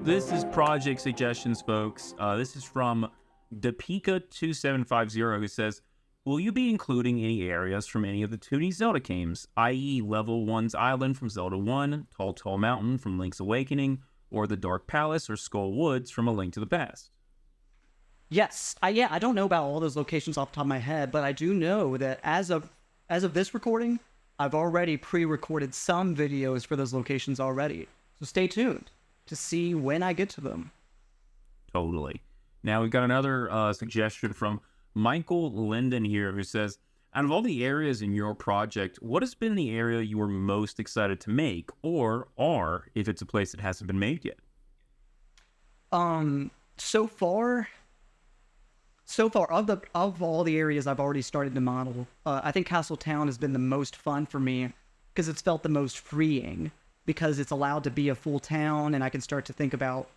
this is project suggestions, folks. This is from Depika2750, who says, will you be including any areas from any of the 2D Zelda games, i.e. Level 1's Island from Zelda 1, Tall Mountain from Link's Awakening, or the Dark Palace or Skull Woods from A Link to the Past? Yes. I don't know about all those locations off the top of my head, but I do know that as of this recording, I've already pre-recorded some videos for those locations already. So stay tuned to see when I get to them. Totally. Now we've got another suggestion from Michael Linden here, who says, out of all the areas in your project, what has been the area you were most excited to make, or are, if it's a place that hasn't been made yet? So far of all the areas I've already started to model, I think Castletown has been the most fun for me because it's felt the most freeing, because it's allowed to be a full town and I can start to think about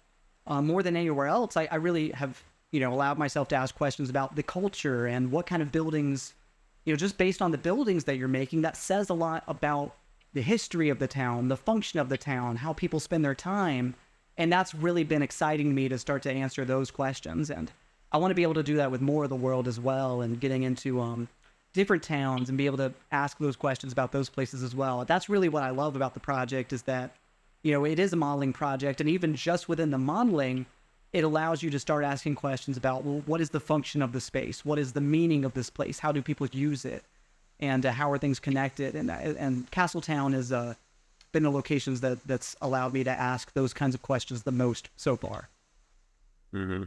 more than anywhere else. I really have, allowed myself to ask questions about the culture and what kind of buildings, just based on the buildings that you're making, that says a lot about the history of the town, the function of the town, how people spend their time. And that's really been exciting to me to start to answer those questions. And I want to be able to do that with more of the world as well, and getting into different towns and be able to ask those questions about those places as well. That's really what I love about the project, is that, it is a modeling project, and even just within the modeling, it allows you to start asking questions about, well, what is the function of the space? What is the meaning of this place? How do people use it? And how are things connected? And Castletown has been the locations that's allowed me to ask those kinds of questions the most so far. Mm-hmm.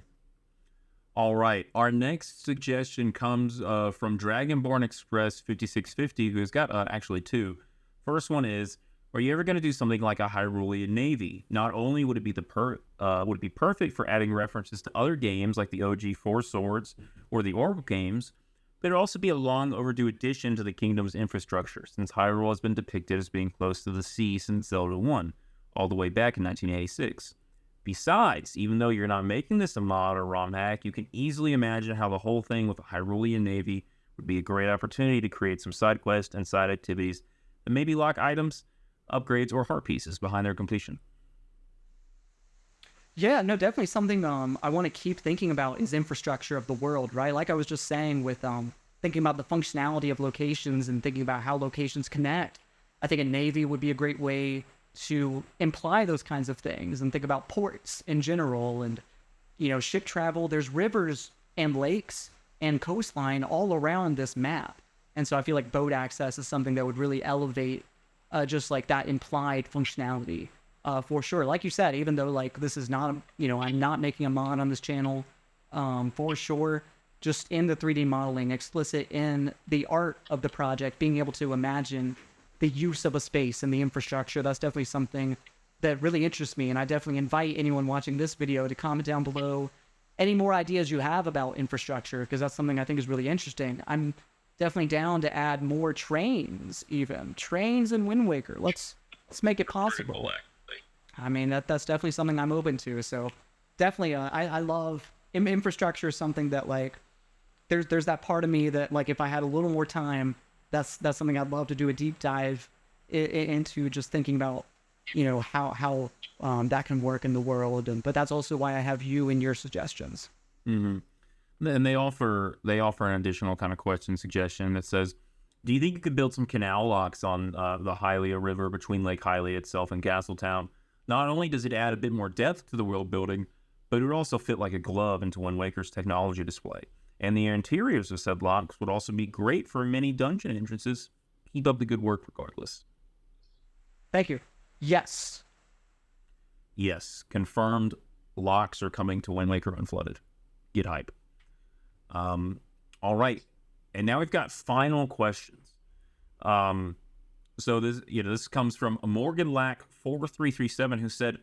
All right. Our next suggestion comes from Dragonborn Express 5650, who's got actually two. First one is, are you ever going to do something like a Hyrule Navy? Not only would it be would it be perfect for adding references to other games like the OG Four Swords or the Oracle games, but it'd also be a long overdue addition to the kingdom's infrastructure, since Hyrule has been depicted as being close to the sea since Zelda 1, all the way back in 1986. Besides, even though you're not making this a mod or ROM hack, you can easily imagine how the whole thing with a Hyrulean Navy would be a great opportunity to create some side quests and side activities that maybe lock items, upgrades, or heart pieces behind their completion. Yeah, no, definitely something I want to keep thinking about is infrastructure of the world, right? Like I was just saying with thinking about the functionality of locations and thinking about how locations connect. I think a navy would be a great way to imply those kinds of things, and think about ports in general and, ship travel. There's rivers and lakes and coastline all around this map. And so I feel like boat access is something that would really elevate just like that implied functionality for sure. Like you said, even though like this is not, I'm not making a mod on this channel for sure, just in the 3D modeling, explicit in the art of the project, being able to imagine the use of a space and the infrastructure, that's definitely something that really interests me. And I definitely invite anyone watching this video to comment down below any more ideas you have about infrastructure, because that's something I think is really interesting. I'm definitely down to add more trains, even trains in Wind Waker. Let's make it possible. I mean, that's definitely something I'm open to. So definitely, I love infrastructure. Is something that like there's that part of me that like if I had a little more time, that's something I'd love to do a deep dive into, just thinking about, how that can work in the world. But that's also why I have you and your suggestions. Mm-hmm. And they offer an additional kind of question suggestion that says, do you think you could build some canal locks on the Hylia River between Lake Hylia itself and Castletown? Not only does it add a bit more depth to the world building, but it would also fit like a glove into Wind Waker's technology display. And the interiors of said locks would also be great for many dungeon entrances. Keep up the good work regardless. Thank you. Yes. Yes, confirmed. Locks are coming to Wind Waker Unflooded. Get hype. All right. And now we've got final questions. So this comes from Morgan Lack 4337, who said,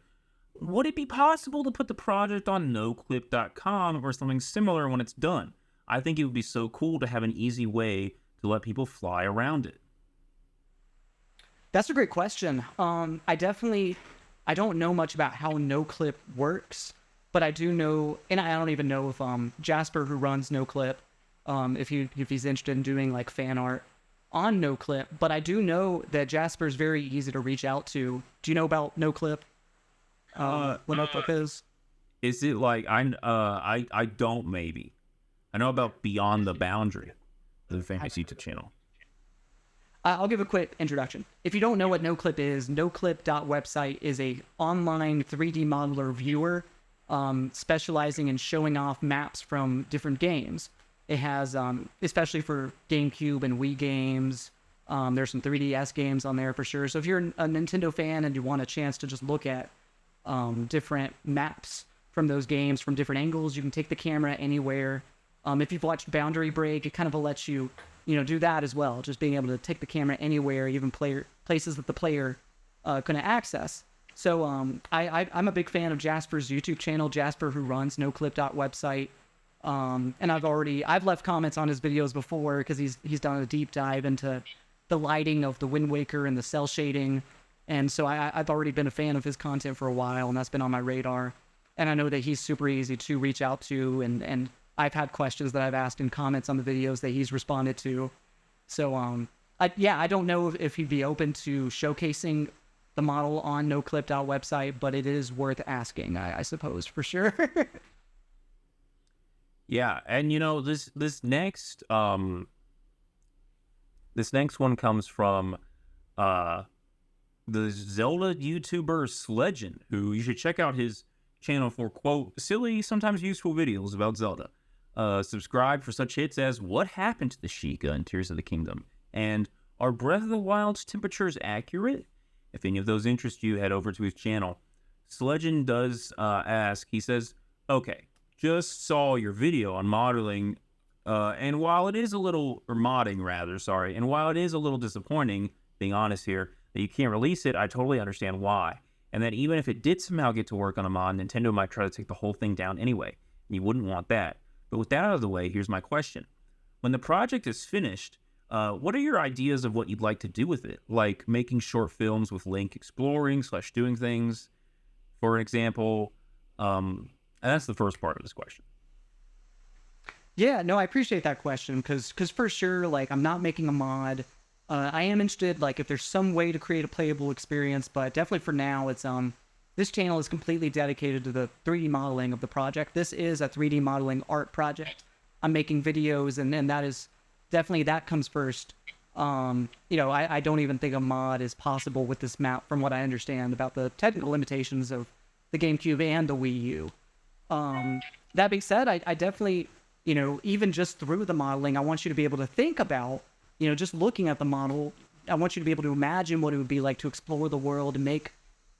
would it be possible to put the project on noclip.com or something similar when it's done? I think it would be so cool to have an easy way to let people fly around it. That's a great question. I don't know much about how NoClip works, but I do know, and I don't even know if Jasper, who runs NoClip, if he's interested in doing like fan art on NoClip. But I do know that Jasper's very easy to reach out to. Do you know about NoClip? what No Clip is. Is it like I don't maybe. I know about Beyond the Boundary, the famous YouTube channel. I'll give a quick introduction. If you don't know what NoClip is, noclip.website is a online 3D modeler viewer specializing in showing off maps from different games. It has, especially for GameCube and Wii games, there's some 3DS games on there for sure. So if you're a Nintendo fan and you want a chance to just look at different maps from those games from different angles, you can take the camera anywhere. If you've watched Boundary Break, it kind of lets you, do that as well. Just being able to take the camera anywhere, even places that the player couldn't access. So I'm a big fan of Jasper's YouTube channel, Jasper, who runs noclip.website. And I've left comments on his videos before because he's done a deep dive into the lighting of the Wind Waker and the cell shading. And so I've already been a fan of his content for a while, and that's been on my radar. And I know that he's super easy to reach out to, and I've had questions that I've asked in comments on the videos that he's responded to. So, I don't know if he'd be open to showcasing the model on noclip.website, but it is worth asking, I suppose, for sure. Yeah, and this next one comes from the Zelda YouTuber Legend, who you should check out his channel for, quote, silly, sometimes useful videos about Zelda. Subscribe for such hits as What Happened to the Sheikah in Tears of the Kingdom and Are Breath of the Wild's temperatures accurate? If any of those interest you, head over to his channel. Sledgen does ask, he says, okay, just saw your video on modeling, and while it is a little, or modding rather, sorry, and while it is a little disappointing, being honest here, that you can't release it, I totally understand why. And that even if it did somehow get to work on a mod, Nintendo might try to take the whole thing down anyway. And you wouldn't want that. But with that out of the way, here's my question. When the project is finished, what are your ideas of what you'd like to do with it? Like making short films with Link exploring / doing things, for example. And that's the first part of this question. Yeah, no, I appreciate that question because for sure, like, I'm not making a mod. I am interested, like, if there's some way to create a playable experience, but definitely for now, it's this channel is completely dedicated to the 3D modeling of the project. This is a 3D modeling art project. I'm making videos, and that is definitely, that comes first. I don't even think a mod is possible with this map, from what I understand about the technical limitations of the GameCube and the Wii U. That being said, I definitely, even just through the modeling, I want you to be able to think about, just looking at the model, I want you to be able to imagine what it would be like to explore the world and make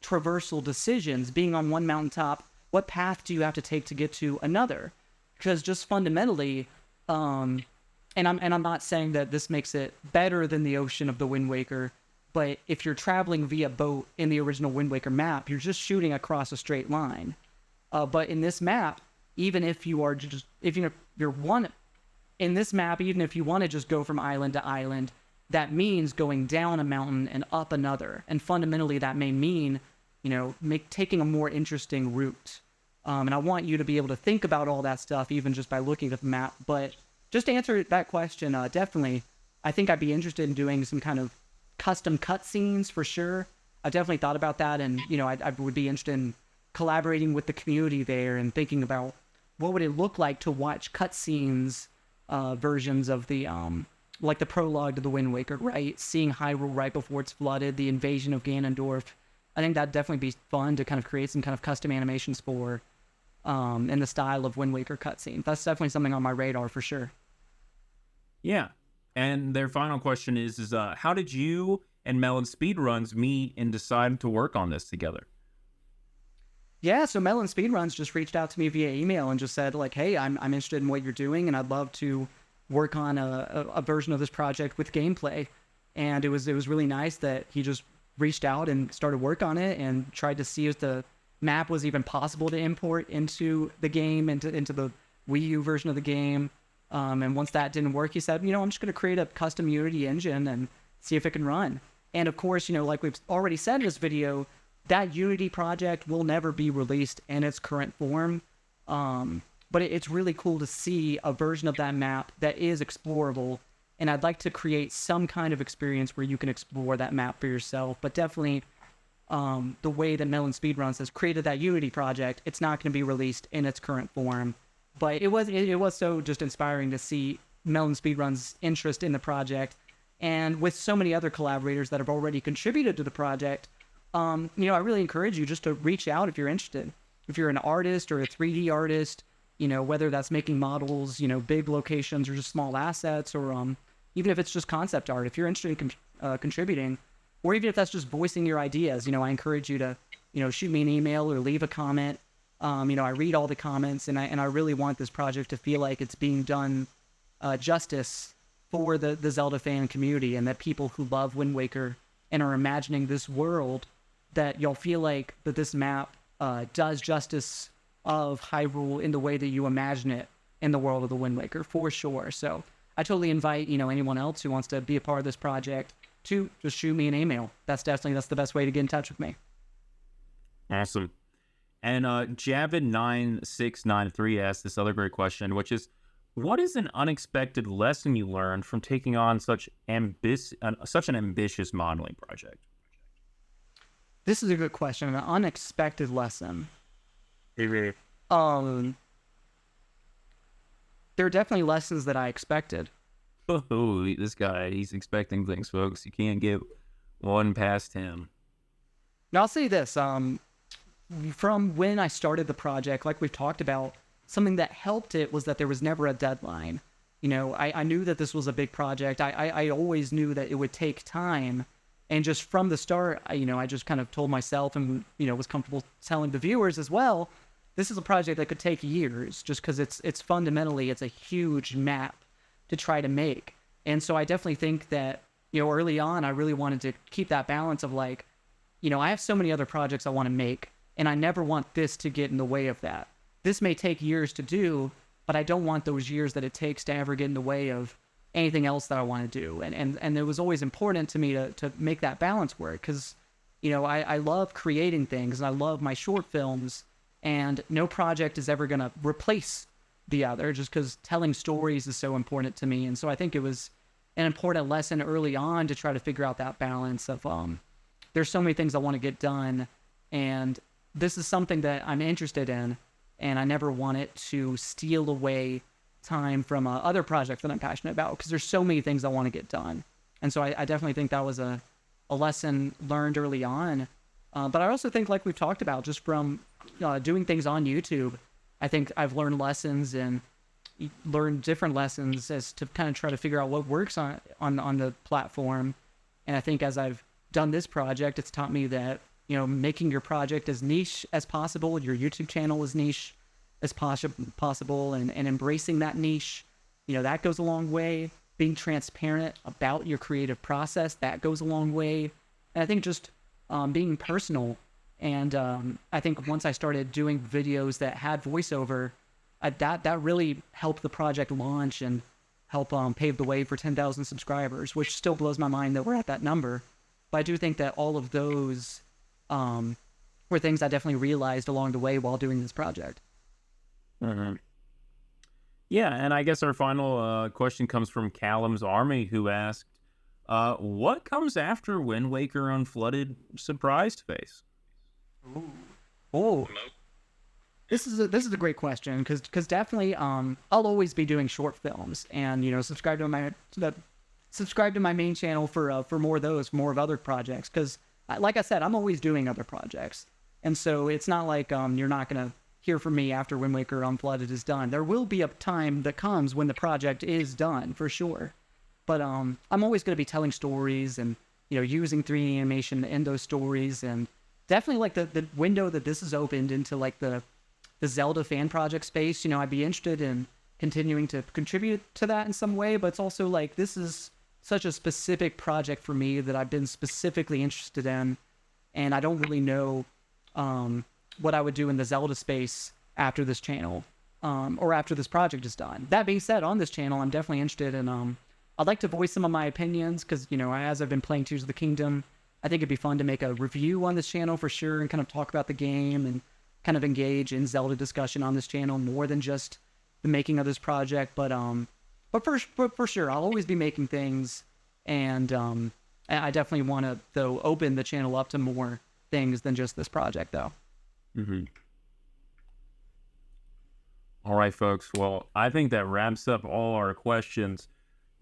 traversal decisions. Being on one mountaintop, what path do you have to take to get to another? Because just fundamentally, and I'm not saying that this makes it better than the ocean of the Wind Waker, but if you're traveling via boat in the original Wind Waker map, you're just shooting across a straight line. But in this map, even if you are just, in this map, even if you want to just go from island to island, that means going down a mountain and up another. And fundamentally, that may mean, taking a more interesting route. And I want you to be able to think about all that stuff, even just by looking at the map. But just to answer that question, definitely, I think I'd be interested in doing some kind of custom cutscenes for sure. I've definitely thought about that, and, I would be interested in collaborating with the community there and thinking about what would it look like to watch cutscenes, versions of the, like the prologue to the Wind Waker, right? Seeing Hyrule right before it's flooded, the invasion of Ganondorf. I think that'd definitely be fun to kind of create some kind of custom animations for, in the style of Wind Waker cutscene. That's definitely something on my radar for sure. Yeah. And their final question is how did you and Melon Speedruns meet and decide to work on this together? Yeah, so Melon Speedruns just reached out to me via email and just said, like, hey, I'm interested in what you're doing, and I'd love to work on a version of this project with gameplay. And it was really nice that he just reached out and started work on it and tried to see if the map was even possible to import into the game, into the Wii U version of the game. And once that didn't work, he said, I'm just going to create a custom Unity engine and see if it can run. And of course, like we've already said in this video, that Unity project will never be released in its current form. But it's really cool to see a version of that map that is explorable. And I'd like to create some kind of experience where you can explore that map for yourself. But definitely, the way that Melon Speedruns has created that Unity project, it's not going to be released in its current form. But it was so just inspiring to see Melon Speedrun's interest in the project, and with so many other collaborators that have already contributed to the project. I really encourage you just to reach out if you're interested. If you're an artist or a 3D artist, whether that's making models, big locations or just small assets, or even if it's just concept art, if you're interested in contributing, or even if that's just voicing your ideas, I encourage you to, shoot me an email or leave a comment. I read all the comments, and I really want this project to feel like it's being done justice for the Zelda fan community, and that people who love Wind Waker and are imagining this world, that you'll feel like that this map does justice of Hyrule in the way that you imagine it in the world of the Wind Waker, for sure. So I totally invite, anyone else who wants to be a part of this project to just shoot me an email. That's the best way to get in touch with me. Awesome. And Javid9693 asked this other great question, which is, what is an unexpected lesson you learned from taking on such an ambitious modeling project? This is a good question. An unexpected lesson. Hey, There are definitely lessons that I expected. oh, this guy, he's expecting things, folks. You can't get one past him. Now, I'll say this. From when I started the project, like we've talked about, something that helped it was that there was never a deadline. I knew that this was a big project. I always knew that it would take time. And just from the start, I just kind of told myself and, was comfortable telling the viewers as well, this is a project that could take years, just because it's fundamentally, it's a huge map to try to make. And so I definitely think that, early on, I really wanted to keep that balance of like, I have so many other projects I want to make, and I never want this to get in the way of that. This may take years to do, but I don't want those years that it takes to ever get in the way of anything else that I want to do. And it was always important to me to make that balance work, because, I love creating things, and I love my short films, and no project is ever going to replace the other, just because telling stories is so important to me. And so I think it was an important lesson early on to try to figure out that balance of, there's so many things I want to get done, and this is something that I'm interested in, and I never want it to steal away time from other projects that I'm passionate about, because there's so many things I want to get done. And so I definitely think that was a lesson learned early on. But I also think, like we've talked about, just from doing things on YouTube, I think I've learned lessons and learned different lessons as to kind of try to figure out what works on the platform. And I think as I've done this project, it's taught me that, making your project as niche as possible, your YouTube channel as niche as possible, and embracing that niche, that goes a long way. Being transparent about your creative process, that goes a long way. And I think just being personal. And I think once I started doing videos that had voiceover, that really helped the project launch and help pave the way for 10,000 subscribers, which still blows my mind that we're at that number. But I do think that all of those were things I definitely realized along the way while doing this project. Mm-hmm. Yeah, and I guess our final question comes from Callum's Army, who asked, what comes after Wind Waker Unflooded Surprised Face? Oh, this is a great question, because definitely I'll always be doing short films, and subscribe to my main channel for more of other projects, because like I said, I'm always doing other projects, and so it's not like you're not gonna hear from me after Wind Waker Unflooded is done. There will be a time that comes when the project is done, for sure. But I'm always going to be telling stories and, using 3D animation in those stories. And definitely like the window that this has opened into like the Zelda fan project space, I'd be interested in continuing to contribute to that in some way. But it's also like, this is such a specific project for me that I've been specifically interested in. And I don't really know what I would do in the Zelda space after this channel, or after this project is done. That being said, on this channel, I'm definitely interested in, I'd like to voice some of my opinions, because, as I've been playing Tears of the Kingdom, I think it'd be fun to make a review on this channel for sure, and kind of talk about the game, and kind of engage in Zelda discussion on this channel more than just the making of this project. But for sure, I'll always be making things, and I definitely want to, though, open the channel up to more things than just this project, though. Mm-hmm. All right, folks. Well, I think that wraps up all our questions.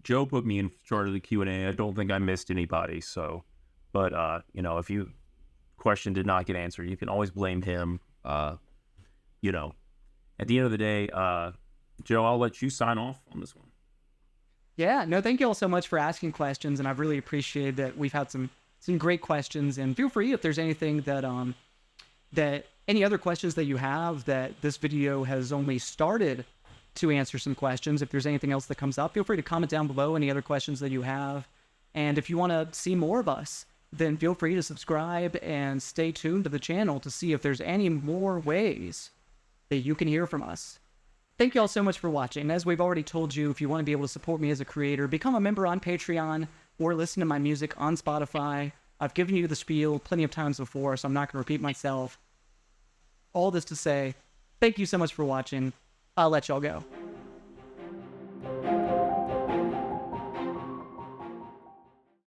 Joe put me in charge of the Q&A. I don't think I missed anybody. So, but if you question did not get answered, you can always blame him. At the end of the day, Joe, I'll let you sign off on this one. Yeah, no, thank you all so much for asking questions, and I've really appreciated that we've had some great questions. And feel free if there's anything that any other questions that you have that this video has only started to answer some questions. If there's anything else that comes up, feel free to comment down below any other questions that you have. And if you want to see more of us, then feel free to subscribe and stay tuned to the channel to see if there's any more ways that you can hear from us. Thank you all so much for watching. As we've already told you, if you want to be able to support me as a creator, become a member on Patreon or listen to my music on Spotify. I've given you the spiel plenty of times before, so I'm not going to repeat myself. All this to say, thank you so much for watching. I'll let y'all go.